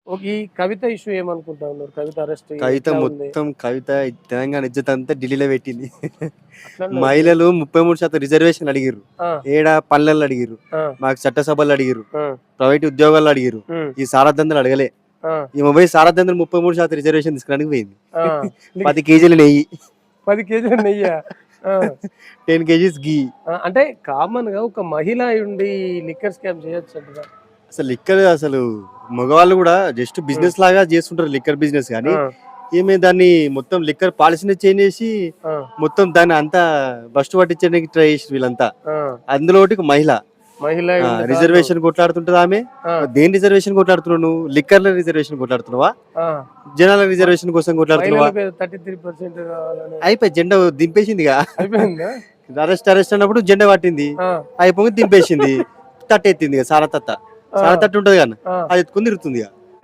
ఈ కవిత ఇష్యూ ఏమనుకుంటా ఉన్నారు? కవిత అరెస్ట్ కవిత ఎట్లా ఉంది? మొత్తం కవిత తెలంగాణ ఇజ్జత్ అంతా ఢిల్లీలో పెట్టింది. అట్లనే మహిళలు 33% రిజర్వేషన్ అడిగిర్రు. ఆ, ఏడ పల్లెల్లో అడిగిర్రు, ఆ, మాకు చట్టసభలు అడిగిర్రు, ఆ, ప్రైవేట్ ఉద్యోగాల్లో అడిగిర్రు. ఉమ్, ఈ సారథ్యంలో అడగలే. ఆ, ఈ మొబైల్ సారథ్యంలో 33% రిజర్వేషన్ తీసుకురానికి పోయింది. ఆ. 10 కేజీలు నెయ్యి, 10 కేజీల నెయ్యి. 10 కేజీస్ గీ. అంటే కామన్ గా ఒక మహిళ అయి ఉండి లిక్కర్ స్కామ్ చేయొచ్చు అంటారా? అసలు లిక్కర్ అసలు మగవాళ్ళు కూడా జస్ట్ బిజినెస్ లాగా చేస్తుంటారు లిక్కర్ బిజినెస్, కానీ ఆ, ఈమె దాన్ని మొత్తం లిక్కర్ పాలసీని చేంజ్ చేసి ఆ, మొత్తం దాన్ని అంతా బస్టు పట్టించడానికి ట్రై చేసి వీళ్ళంతా. ఆ. అందులో ఒకటి మహిళ మహిళ అయి ఉండి రిజర్వేషన్ కొట్లాడుతుంటది ఆమె. ఆ, దేని రిజర్వేషన్ కొట్లాడుతున్నావు నువ్వు? లిక్కర్ల రిజర్వేషన్ కొట్లాడుతున్నావా? ఆ. జనాల రిజర్వేషన్ కోసం కొట్లాడుతున్నావా? మహిళలకు 33% కావాలని అయిపోయి జెండా దింపేసిందిగా. అయిపోయిందా? అరెస్ట్ అన్నప్పుడు జెండా పట్టింది, ఆ, అయిపోయి దింపేసింది. తట్టు ఎత్తింది సారా తట్ట. ఆ, సారా తట్టు ఉంటది కానీ ఆ. అది ఎత్తుకుని తిరుగుతుంది.